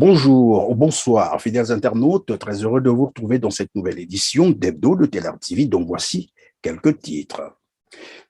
Bonjour ou bonsoir, fidèles internautes, très heureux de vous retrouver dans cette nouvelle édition d'Hebdo de Teler TV, dont voici quelques titres.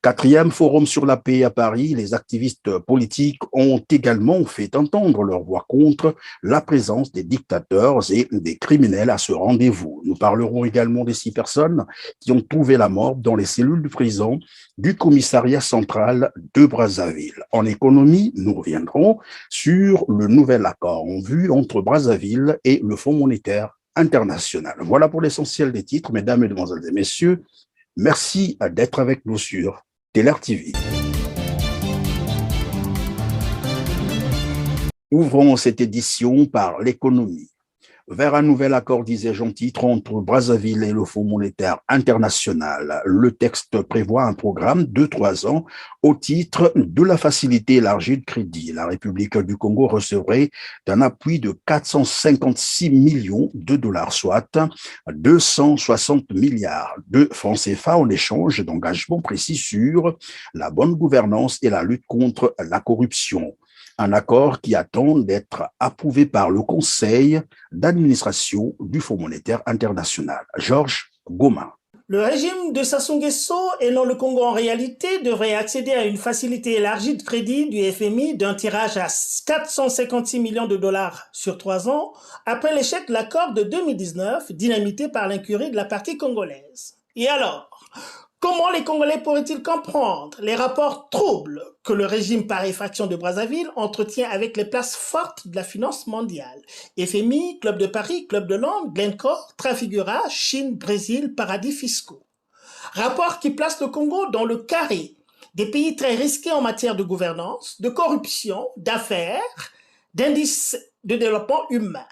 Quatrième forum sur la paix à Paris, les activistes politiques ont également fait entendre leur voix contre la présence des dictateurs et des criminels à ce rendez-vous. Nous parlerons également des 6 personnes qui ont trouvé la mort dans les cellules de prison du commissariat central de Brazzaville. En économie, nous reviendrons sur le nouvel accord en vue entre Brazzaville et le Fonds monétaire international. Voilà pour l'essentiel des titres, mesdames, mesdemoiselles et messieurs. Merci d'être avec nous sur Teler TV. Ouvrons cette édition par l'économie. Vers un nouvel accord, disais-je en titre, entre Brazzaville et le Fonds monétaire international. Le texte prévoit un programme de 3 ans au titre de la facilité élargie de crédit. La République du Congo recevrait un appui de 456 millions de dollars, soit 260 milliards de francs CFA en échange d'engagements précis sur la bonne gouvernance et la lutte contre la corruption. Un accord qui attend d'être approuvé par le Conseil d'administration du Fonds monétaire international. Georges Goma. Le régime de Sassou Nguesso et non le Congo en réalité devrait accéder à une facilité élargie de crédit du FMI d'un tirage à 456 millions de dollars sur 3 ans après l'échec de l'accord de 2019 dynamité par l'incurie de la partie congolaise. Et alors, comment les Congolais pourraient-ils comprendre les rapports troubles que le régime par effraction de Brazzaville entretient avec les places fortes de la finance mondiale? FMI, Club de Paris, Club de Londres, Glencore, Trafigura, Chine, Brésil, paradis fiscaux. Rapports qui placent le Congo dans le carré des pays très risqués en matière de gouvernance, de corruption, d'affaires, d'indices de développement humain.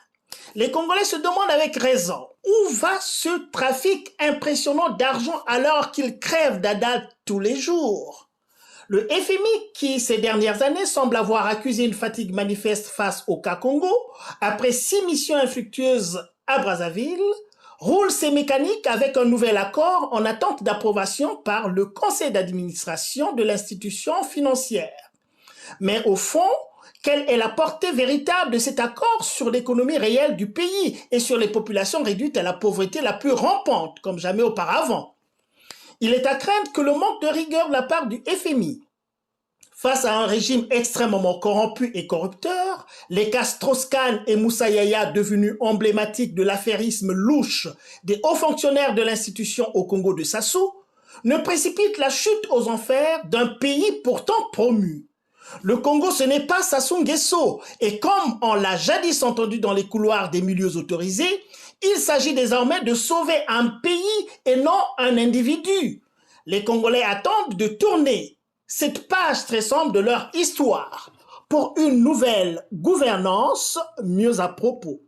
Les Congolais se demandent avec raison où va ce trafic impressionnant d'argent alors qu'ils crèvent d'adal tous les jours. Le FMI, qui ces dernières années semble avoir accusé une fatigue manifeste face au cas Congo, après 6 missions infructueuses à Brazzaville, roule ses mécaniques avec un nouvel accord en attente d'approbation par le conseil d'administration de l'institution financière. Mais au fond, quelle est la portée véritable de cet accord sur l'économie réelle du pays et sur les populations réduites à la pauvreté la plus rampante comme jamais auparavant? Il est à craindre que le manque de rigueur de la part du FMI, face à un régime extrêmement corrompu et corrupteur, les cas Strauss-Kahn et Moussa Yaya devenus emblématiques de l'affairisme louche des hauts fonctionnaires de l'institution au Congo de Sassou, ne précipitent la chute aux enfers d'un pays pourtant promu. Le Congo, ce n'est pas Sassou Nguesso, et comme on l'a jadis entendu dans les couloirs des milieux autorisés, il s'agit désormais de sauver un pays et non un individu. Les Congolais attendent de tourner cette page très sombre de leur histoire pour une nouvelle gouvernance mieux à propos.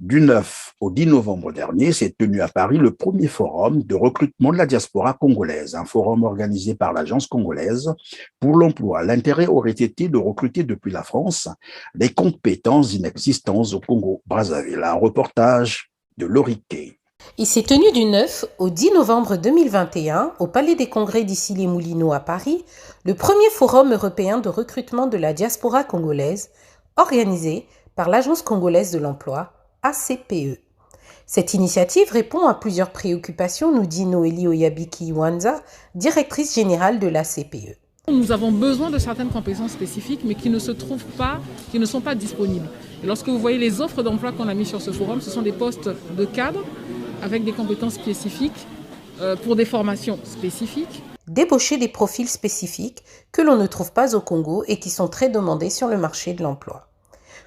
Du 9 au 10 novembre dernier s'est tenu à Paris le premier forum de recrutement de la diaspora congolaise, un forum organisé par l'Agence congolaise pour l'emploi. L'intérêt aurait été de recruter depuis la France des compétences inexistantes au Congo-Brazzaville. Un reportage de Loriquet. Il s'est tenu du 9 au 10 novembre 2021 au Palais des Congrès d'Issy-les-Moulineaux à Paris, le premier forum européen de recrutement de la diaspora congolaise, organisé par l'Agence congolaise de l'emploi, ACPE. Cette initiative répond à plusieurs préoccupations, nous dit Noélie Oyabiki-Iwanza, directrice générale de l'ACPE. Nous avons besoin de certaines compétences spécifiques, mais qui ne se trouvent pas, qui ne sont pas disponibles. Et lorsque vous voyez les offres d'emploi qu'on a mis sur ce forum, ce sont des postes de cadre avec des compétences spécifiques pour des formations spécifiques. Débaucher des profils spécifiques que l'on ne trouve pas au Congo et qui sont très demandés sur le marché de l'emploi.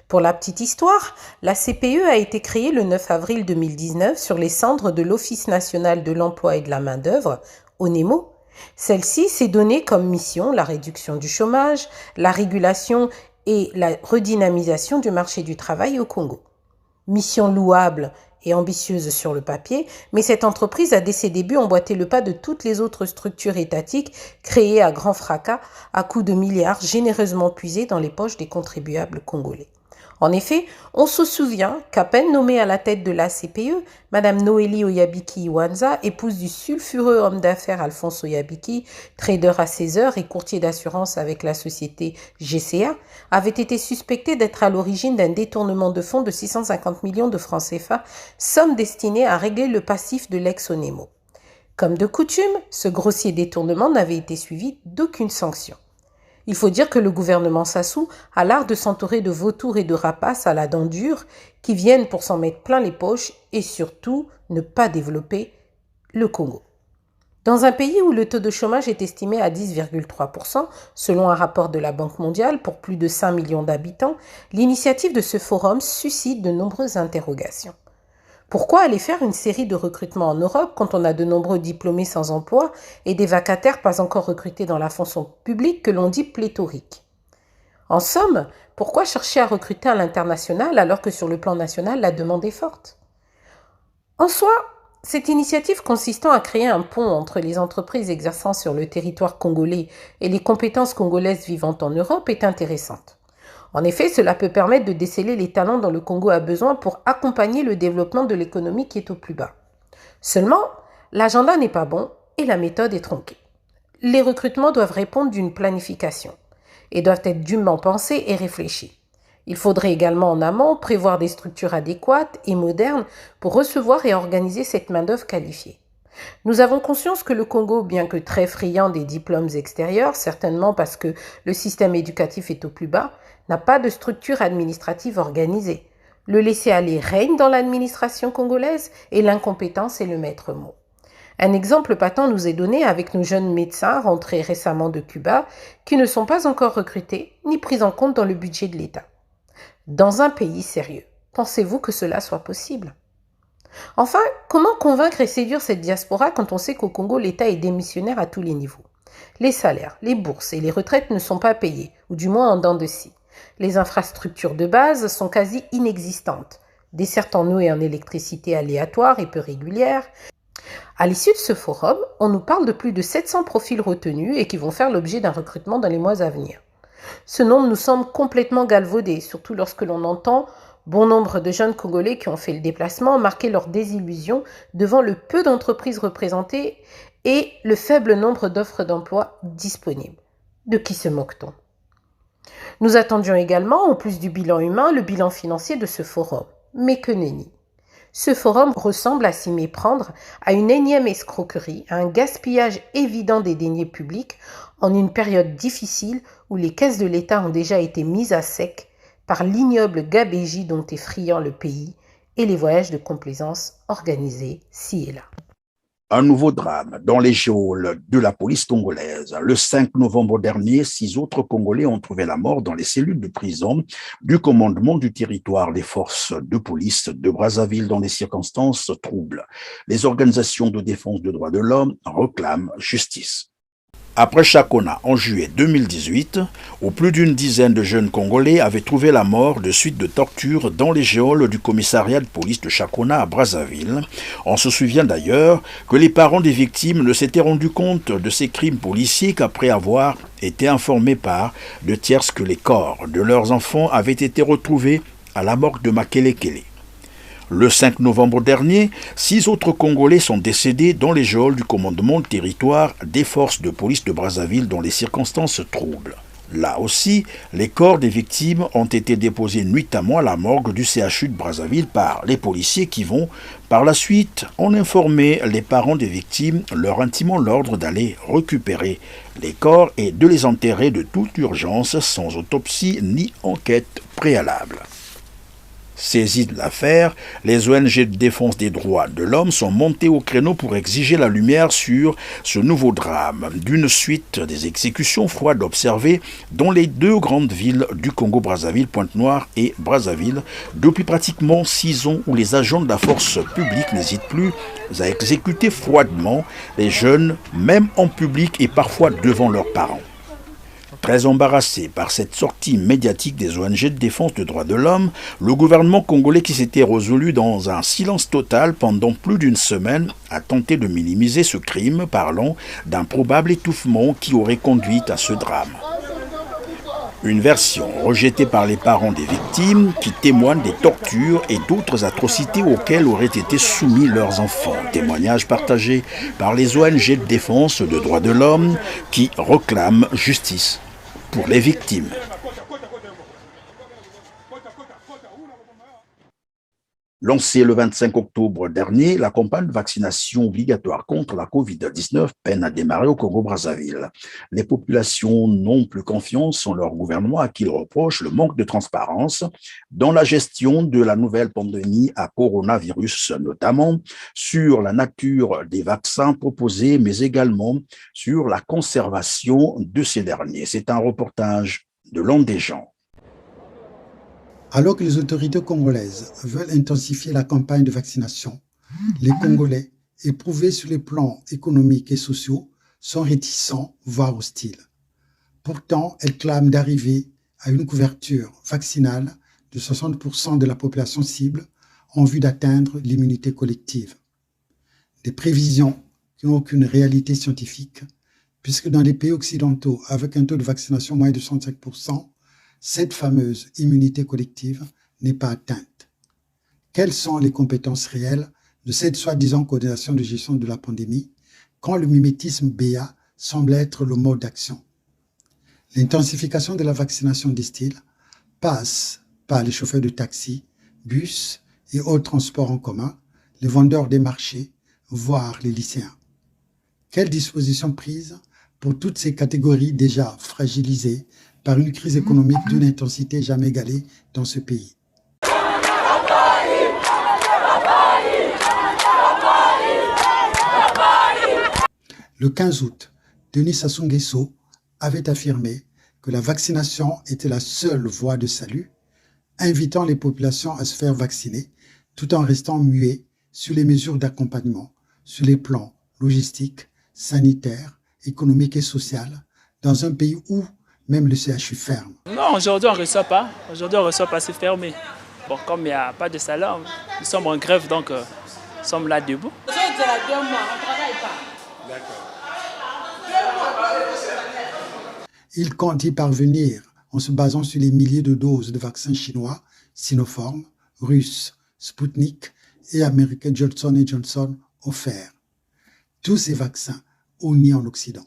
Pour la petite histoire, la CPE a été créée le 9 avril 2019 sur les cendres de l'Office national de l'emploi et de la main-d'œuvre, ONEMO. Celle-ci s'est donnée comme mission la réduction du chômage, la régulation et la redynamisation du marché du travail au Congo. Mission louable et ambitieuse sur le papier, mais cette entreprise a dès ses débuts emboîté le pas de toutes les autres structures étatiques créées à grand fracas à coups de milliards généreusement puisés dans les poches des contribuables congolais. En effet, on se souvient qu'à peine nommée à la tête de la CPE, Mme Noélie Oyabiki Iwanza, épouse du sulfureux homme d'affaires Alphonse Oyabiki, trader à 16 heures et courtier d'assurance avec la société GCA, avait été suspectée d'être à l'origine d'un détournement de fonds de 650 millions de francs CFA, somme destinée à régler le passif de l'ex-Onemo. Comme de coutume, ce grossier détournement n'avait été suivi d'aucune sanction. Il faut dire que le gouvernement Sassou a l'art de s'entourer de vautours et de rapaces à la dent dure qui viennent pour s'en mettre plein les poches et surtout ne pas développer le Congo. Dans un pays où le taux de chômage est estimé à 10,3%, selon un rapport de la Banque mondiale pour plus de 5 millions d'habitants, l'initiative de ce forum suscite de nombreuses interrogations. Pourquoi aller faire une série de recrutements en Europe quand on a de nombreux diplômés sans emploi et des vacataires pas encore recrutés dans la fonction publique que l'on dit pléthorique? En somme, pourquoi chercher à recruter à l'international alors que sur le plan national, la demande est forte? En soi, cette initiative consistant à créer un pont entre les entreprises exerçant sur le territoire congolais et les compétences congolaises vivant en Europe est intéressante. En effet, cela peut permettre de déceler les talents dont le Congo a besoin pour accompagner le développement de l'économie qui est au plus bas. Seulement, l'agenda n'est pas bon et la méthode est tronquée. Les recrutements doivent répondre d'une planification et doivent être dûment pensés et réfléchis. Il faudrait également en amont prévoir des structures adéquates et modernes pour recevoir et organiser cette main-d'œuvre qualifiée. Nous avons conscience que le Congo, bien que très friand des diplômes extérieurs, certainement parce que le système éducatif est au plus bas, n'a pas de structure administrative organisée. Le laisser-aller règne dans l'administration congolaise et l'incompétence est le maître mot. Un exemple patent nous est donné avec nos jeunes médecins rentrés récemment de Cuba qui ne sont pas encore recrutés ni pris en compte dans le budget de l'État. Dans un pays sérieux, pensez-vous que cela soit possible ? Enfin, comment convaincre et séduire cette diaspora quand on sait qu'au Congo, l'État est démissionnaire à tous les niveaux? Les salaires, les bourses et les retraites ne sont pas payés, ou du moins en dents de scie. Les infrastructures de base sont quasi inexistantes, dessertes en eau et en électricité aléatoires et peu régulières. À l'issue de ce forum, on nous parle de plus de 700 profils retenus et qui vont faire l'objet d'un recrutement dans les mois à venir. Ce nombre nous semble complètement galvaudé, surtout lorsque l'on entend bon nombre de jeunes Congolais qui ont fait le déplacement marquer leur désillusion devant le peu d'entreprises représentées et le faible nombre d'offres d'emploi disponibles. De qui se moque-t-on ? Nous attendions également, en plus du bilan humain, le bilan financier de ce forum. Mais que nenni. Ce forum ressemble à s'y méprendre à une énième escroquerie, à un gaspillage évident des deniers publics en une période difficile où les caisses de l'État ont déjà été mises à sec par l'ignoble gabégie dont est friand le pays et les voyages de complaisance organisés ci et là. Un nouveau drame dans les geôles de la police congolaise. Le 5 novembre dernier, 6 autres Congolais ont trouvé la mort dans les cellules de prison du commandement du territoire des forces de police de Brazzaville dans des circonstances troubles. Les organisations de défense des droits de l'homme réclament justice. Après Chakona, en juillet 2018, où plus d'une dizaine de jeunes Congolais avaient trouvé la mort de suite de tortures dans les geôles du commissariat de police de Chakona à Brazzaville. On se souvient d'ailleurs que les parents des victimes ne s'étaient rendus compte de ces crimes policiers qu'après avoir été informés par de tierces que les corps de leurs enfants avaient été retrouvés à la morgue de Makelekele. Le 5 novembre dernier, 6 autres Congolais sont décédés dans les geôles du commandement de territoire des forces de police de Brazzaville dans les circonstances troubles. Là aussi, les corps des victimes ont été déposés nuitamment à la morgue du CHU de Brazzaville par les policiers qui vont, par la suite, en informer les parents des victimes, leur intimant l'ordre d'aller récupérer les corps et de les enterrer de toute urgence sans autopsie ni enquête préalable. Saisis de l'affaire, les ONG de défense des droits de l'homme sont montées au créneau pour exiger la lumière sur ce nouveau drame, d'une suite des exécutions froides observées dans les 2 grandes villes du Congo-Brazzaville, Pointe-Noire et Brazzaville, depuis pratiquement 6 ans où les agents de la force publique n'hésitent plus à exécuter froidement les jeunes, même en public et parfois devant leurs parents. Très embarrassé par cette sortie médiatique des ONG de défense des droits de l'homme, le gouvernement congolais qui s'était résolu dans un silence total pendant plus d'une semaine a tenté de minimiser ce crime, parlant d'un probable étouffement qui aurait conduit à ce drame. Une version rejetée par les parents des victimes qui témoignent des tortures et d'autres atrocités auxquelles auraient été soumis leurs enfants. Témoignage partagé par les ONG de défense des droits de l'homme qui réclament justice pour les victimes. Lancée le 25 octobre dernier, la campagne de vaccination obligatoire contre la Covid-19 peine à démarrer au Congo-Brazzaville. Les populations n'ont plus confiance en leur gouvernement à qui ils reprochent le manque de transparence dans la gestion de la nouvelle pandémie à coronavirus, notamment sur la nature des vaccins proposés, mais également sur la conservation de ces derniers. C'est un reportage de Landéjean. Alors que les autorités congolaises veulent intensifier la campagne de vaccination, les Congolais, éprouvés sur les plans économiques et sociaux, sont réticents, voire hostiles. Pourtant, elles clament d'arriver à une couverture vaccinale de 60% de la population cible en vue d'atteindre l'immunité collective. Des prévisions qui n'ont aucune réalité scientifique, puisque dans les pays occidentaux avec un taux de vaccination moins de 65%, cette fameuse immunité collective n'est pas atteinte. Quelles sont les compétences réelles de cette soi-disant coordination de gestion de la pandémie quand le mimétisme BA semble être le mode d'action? L'intensification de la vaccination, disent-ils, passe par les chauffeurs de taxi, bus et autres transports en commun, les vendeurs des marchés, voire les lycéens. Quelles dispositions prises pour toutes ces catégories déjà fragilisées par une crise économique d'une intensité jamais égalée dans ce pays? Le 15 août, Denis Sassou Nguesso avait affirmé que la vaccination était la seule voie de salut, invitant les populations à se faire vacciner tout en restant muets sur les mesures d'accompagnement, sur les plans logistiques, sanitaires, économiques et sociaux, dans un pays où même le CHU ferme. Non, aujourd'hui on ne reçoit pas. Aujourd'hui on ne reçoit pas, c'est fermé. Bon, comme il n'y a pas de salaire, nous sommes en grève, donc nous sommes là debout. C'est 2 mois, on ne travaille pas. D'accord. Il compte y parvenir en se basant sur les milliers de doses de vaccins chinois, Sinopharm, russes, Sputnik et américains Johnson & Johnson offerts. Tous ces vaccins honnis en Occident.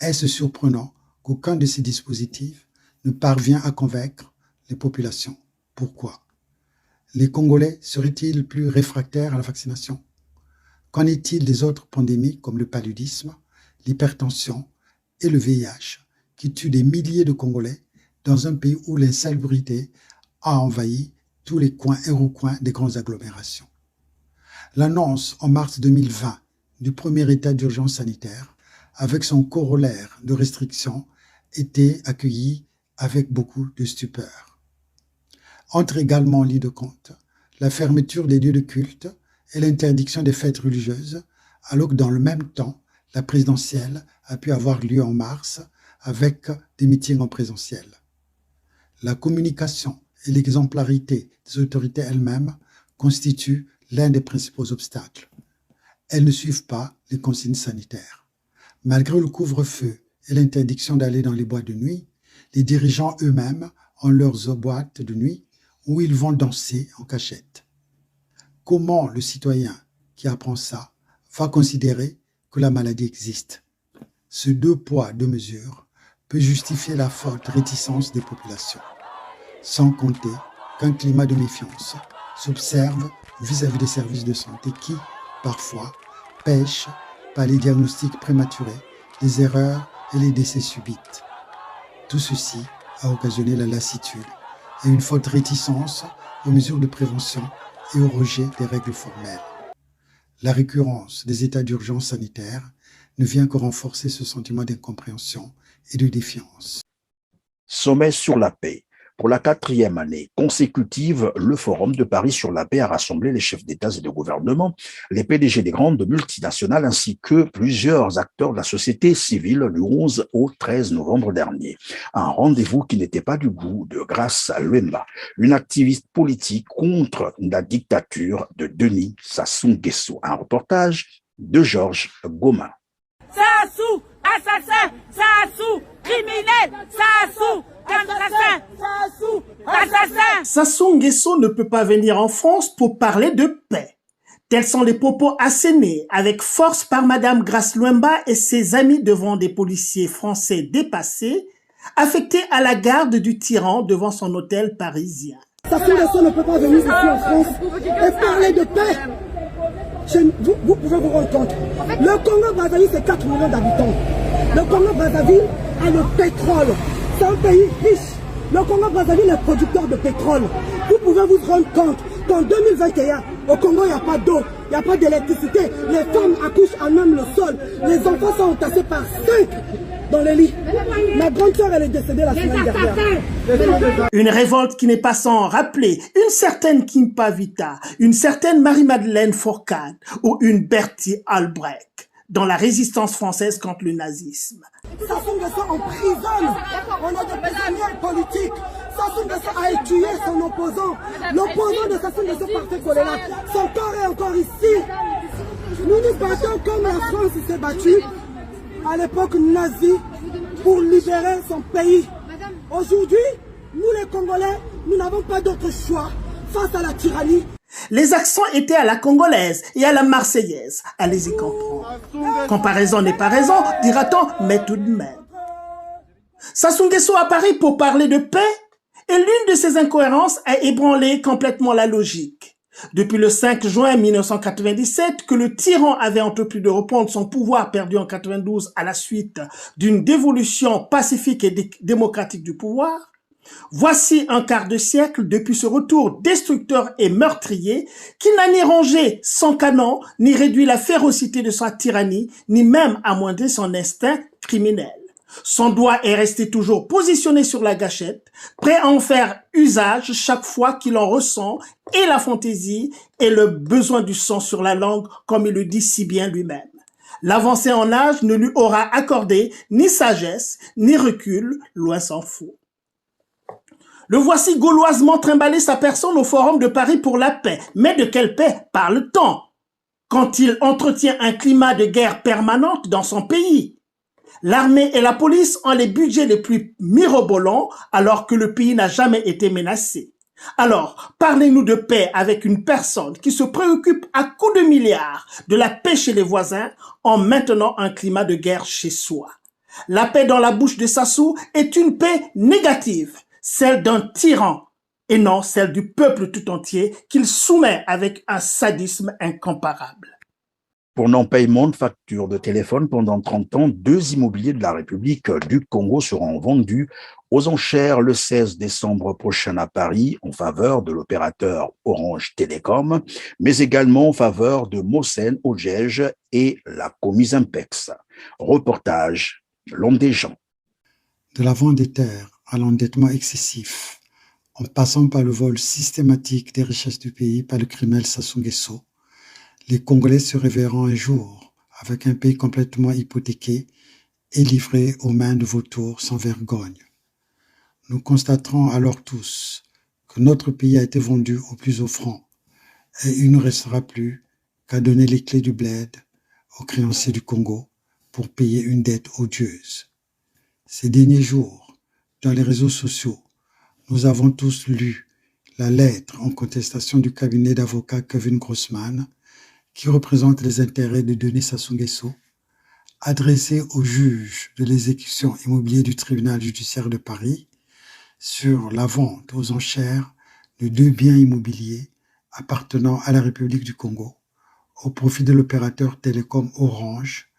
Est-ce surprenant qu'aucun de ces dispositifs ne parvient à convaincre les populations? Pourquoi? Les Congolais seraient-ils plus réfractaires à la vaccination? Qu'en est-il des autres pandémies comme le paludisme, l'hypertension et le VIH qui tuent des milliers de Congolais dans un pays où l'insalubrité a envahi tous les coins et recoins des grandes agglomérations? L'annonce en mars 2020 du premier état d'urgence sanitaire avec son corollaire de restrictions était accueillie avec beaucoup de stupeur. Entre également en ligne de compte la fermeture des lieux de culte et l'interdiction des fêtes religieuses, alors que dans le même temps, la présidentielle a pu avoir lieu en mars avec des meetings en présentiel. La communication et l'exemplarité des autorités elles-mêmes constituent l'un des principaux obstacles. Elles ne suivent pas les consignes sanitaires. Malgré le couvre-feu et l'interdiction d'aller dans les boîtes de nuit, les dirigeants eux-mêmes ont leurs boîtes de nuit où ils vont danser en cachette. Comment le citoyen qui apprend ça va considérer que la maladie existe? Ce 2 poids, 2 mesures peut justifier la forte réticence des populations, sans compter qu'un climat de méfiance s'observe vis-à-vis des services de santé qui, parfois, pêchent par les diagnostics prématurés, les erreurs et les décès subites. Tout ceci a occasionné la lassitude et une forte réticence aux mesures de prévention et au rejet des règles formelles. La récurrence des états d'urgence sanitaire ne vient que renforcer ce sentiment d'incompréhension et de défiance. Sommet sur la paix. Pour la 4e année consécutive, le Forum de Paris sur la paix a rassemblé les chefs d'État et de gouvernement, les PDG des grandes multinationales ainsi que plusieurs acteurs de la société civile du 11 au 13 novembre dernier. Un rendez-vous qui n'était pas du goût de Grace Luemba, une activiste politique contre la dictature de Denis Sassou Nguesso. Un reportage de Georges Goma. Sassou, assassin, Sassou, criminel, Sassou, Sassou Nguesso ne peut pas venir en France pour parler de paix. Tels sont les propos assénés avec force par Madame Grace Luemba et ses amis devant des policiers français dépassés, affectés à la garde du tyran devant son hôtel parisien. Sassou Nguesso ne peut pas venir ici en France et parler de paix. Vous pouvez vous rendre compte. Le Congo-Brazzaville, c'est 4 millions d'habitants. Le Congo-Brazzaville a le pétrole. C'est un pays riche. Le Congo-Brazzaville est producteur de pétrole. Vous pouvez vous rendre compte qu'en 2021, au Congo, il n'y a pas d'eau, il n'y a pas d'électricité. Les femmes accouchent à même le sol. Les enfants sont entassés par 5 dans les lits. Ma grande sœur, elle est décédée la semaine dernière. Une révolte qui n'est pas sans rappeler une certaine Kimpa Vita, une certaine Marie-Madeleine Fourcade ou une Bertie Albrecht dans la résistance française contre le nazisme. Sassou Nguesso emprisonne. On a des prisonniers politiques. Sassou Nguesso a tué son opposant. L'opposant de Sassou Nguesso partait Kolela. Son corps est encore ici. Nous nous battons comme la France s'est battue à l'époque nazie pour libérer son pays. Aujourd'hui, nous les Congolais, nous n'avons pas d'autre choix face à la tyrannie. Les accents étaient à la congolaise et à la marseillaise. Allez-y comprendre. Comparaison n'est pas raison, dira-t-on, mais tout de même. Sassou Nguesso à Paris pour parler de paix et l'une de ces incohérences a ébranlé complètement la logique. Depuis le 5 juin 1997, que le tyran avait entrepris de reprendre son pouvoir perdu en 92 à la suite d'une dévolution pacifique et démocratique du pouvoir, voici un quart de siècle depuis ce retour destructeur et meurtrier qui n'a ni rongé son canon, ni réduit la férocité de sa tyrannie, ni même amoindri son instinct criminel. Son doigt est resté toujours positionné sur la gâchette, prêt à en faire usage chaque fois qu'il en ressent et la fantaisie et le besoin du sang sur la langue, comme il le dit si bien lui-même. L'avancée en âge ne lui aura accordé ni sagesse, ni recul, loin s'en faut. Le voici gauloisement trimballer sa personne au Forum de Paris pour la paix. Mais de quelle paix parle-t-on quand il entretient un climat de guerre permanente dans son pays? L'armée et la police ont les budgets les plus mirobolants alors que le pays n'a jamais été menacé. Alors, parlez-nous de paix avec une personne qui se préoccupe à coups de milliards de la paix chez les voisins en maintenant un climat de guerre chez soi. La paix dans la bouche de Sassou est une paix négative, celle d'un tyran et non celle du peuple tout entier qu'il soumet avec un sadisme incomparable. Pour non-paiement de factures de téléphone pendant 30 ans, 2 immobiliers de la République du Congo seront vendus aux enchères le 16 décembre prochain à Paris en faveur de l'opérateur Orange Télécom, mais également en faveur de Mosen Ojej et la Comise Impex. Reportage, L'Homme des gens. De la vente des terres à l'endettement excessif, en passant par le vol systématique des richesses du pays par le criminel Sassou Nguesso, les Congolais se réveilleront un jour avec un pays complètement hypothéqué et livré aux mains de vautours sans vergogne. Nous constaterons alors tous que notre pays a été vendu au plus offrant et il ne restera plus qu'à donner les clés du bled aux créanciers du Congo pour payer une dette odieuse. Ces derniers jours, dans les réseaux sociaux, nous avons tous lu la lettre en contestation du cabinet d'avocats Kevin Grossman qui représente les intérêts de Denis Sassou Nguesso, adressée au juge de l'exécution immobilière du tribunal judiciaire de Paris sur la vente aux enchères de 2 biens immobiliers appartenant à la République du Congo au profit de l'opérateur télécom Orange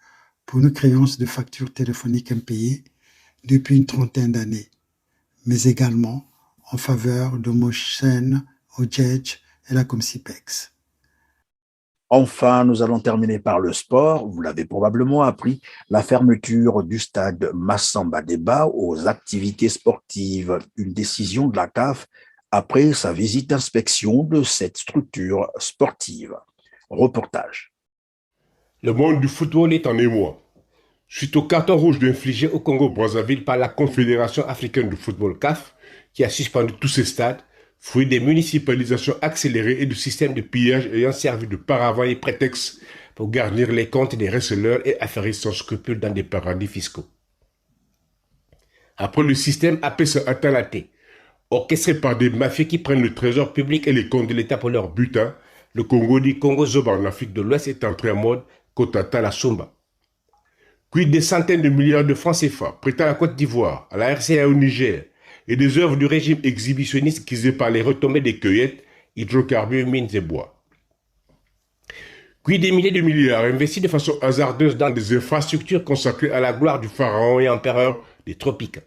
pour une créance de factures téléphoniques impayées depuis une 30aine d'années, mais également en faveur de Mosen Ojej et la Comise Impex. Enfin, nous allons terminer par le sport. Vous l'avez probablement appris, la fermeture du stade Massamba Déba aux activités sportives, une décision de la CAF après sa visite d'inspection de cette structure sportive. Reportage. Le monde du football est en émoi. Suite au carton rouge infligé au Congo-Brazzaville par la Confédération africaine du football CAF, qui a suspendu tous ses stades, fruit des municipalisations accélérées et du système de pillage ayant servi de paravent et prétexte pour garnir les comptes des receleurs et affairistes sans scrupules dans des paradis fiscaux. après le système APS Atalate, orchestré par des mafieux qui prennent le trésor public et les comptes de l'État pour leur butin, le Congo dit Congo Zoba en Afrique de l'Ouest est entré en mode Kotata la Somba. Quid des centaines de milliards de francs CFA prêtés à la Côte d'Ivoire, à la RCA au Niger, et des œuvres du régime exhibitionniste qui par les retombées des cueillettes, hydrocarbures, mines et bois. Quid des milliers de milliards investis de façon hasardeuse dans des infrastructures consacrées à la gloire du pharaon et empereur des tropiques.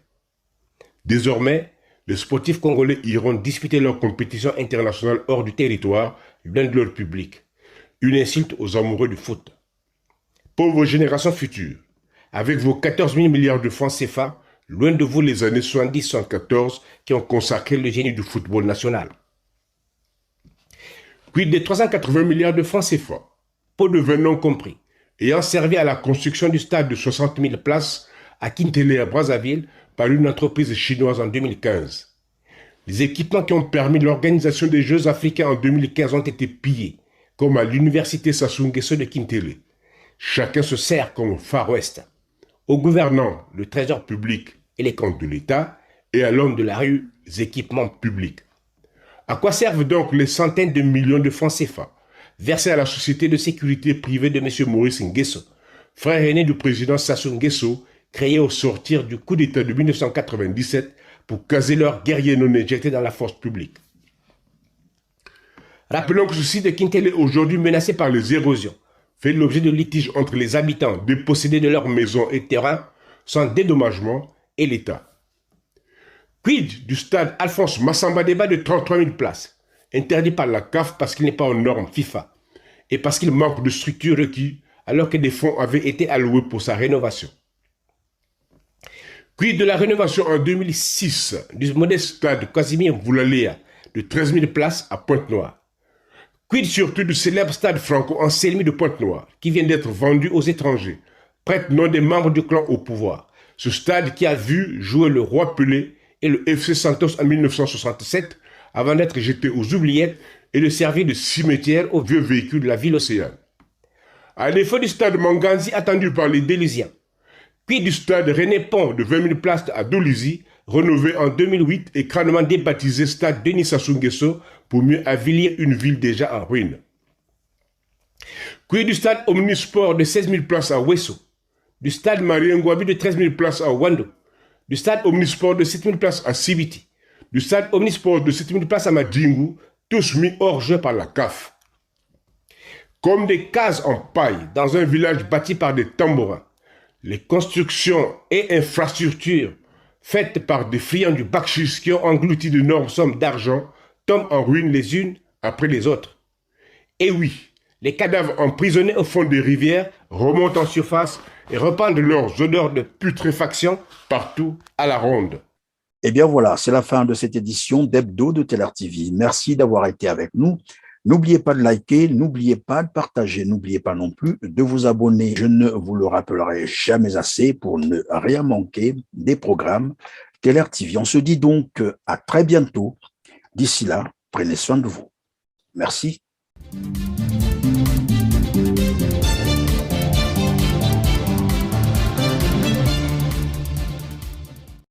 Désormais, les sportifs congolais iront disputer leur compétition internationale hors du territoire, loin de leur public. Une insulte aux amoureux du foot. Pauvres générations futures, avec vos 14 000 milliards de francs CFA, loin de vous les années 70-74 qui ont consacré le génie du football national. Quid des 380 milliards de francs CFA, pot de vin non compris, ayant servi à la construction du stade de 60 000 places à Kintele à Brazzaville par une entreprise chinoise en 2015. Les équipements qui ont permis l'organisation des Jeux africains en 2015 ont été pillés, comme à l'université Sassou Nguesso de Kintele. Chacun se sert comme au Far West. Aux gouvernants, le trésor public et les comptes de l'État, et à l'homme de la rue, les équipements publics. À quoi servent donc les centaines de millions de francs CFA versés à la société de sécurité privée de M. Maurice Nguesso, frère aîné du président Sassou Nguesso, créé au sortir du coup d'État de 1997 pour caser leurs guerriers non éjectés dans la force publique. Rappelons que ce site de Kintele est aujourd'hui menacé par les érosions, fait l'objet de litiges entre les habitants dépossédés de leurs maisons et terrains sans dédommagement et l'État. Quid du stade Alphonse Massamba Deba de 33 000 places, interdit par la CAF parce qu'il n'est pas aux normes FIFA et parce qu'il manque de structures requises alors que des fonds avaient été alloués pour sa rénovation. Quid de la rénovation en 2006 du modeste stade Casimir Boulalea de 13 000 places à Pointe-Noire. Quid surtout du célèbre stade Franco-Anselmi de Pointe-Noire qui vient d'être vendu aux étrangers, prête nom des membres du clan au pouvoir. Ce stade qui a vu jouer le Roi Pelé et le FC Santos en 1967 avant d'être jeté aux oubliettes et de servir de cimetière aux vieux véhicules de la ville océane. À défaut du stade Manganzi attendu par les Délusiens, puis du stade René Pont de 20 000 places à Dolisie, rénové en 2008 et crânement débaptisé stade Denis Sassou Nguesso pour mieux avilir une ville déjà en ruine. Puis du stade Omnisport de 16 000 places à Wesso, du stade Marien Ngouabi de 13 000 places à Wando, du stade Omnisport de 7 000 places à Sibiti, du stade Omnisport de 7 000 places à Madingu, tous mis hors jeu par la CAF. Comme des cases en paille dans un village bâti par des tambourins, les constructions et infrastructures faites par des friands du bakchis qui ont englouti d'énormes sommes d'argent tombent en ruine les unes après les autres. Et oui, les cadavres emprisonnés au fond des rivières remontent en surface et répandent leurs odeurs de putréfaction partout à la ronde. Eh bien voilà, c'est la fin de cette édition d'Hebdo de Teler TV. Merci d'avoir été avec nous. N'oubliez pas de liker, n'oubliez pas de partager, n'oubliez pas non plus de vous abonner. Je ne vous le rappellerai jamais assez pour ne rien manquer des programmes Teler TV. On se dit donc à très bientôt. D'ici là, prenez soin de vous. Merci.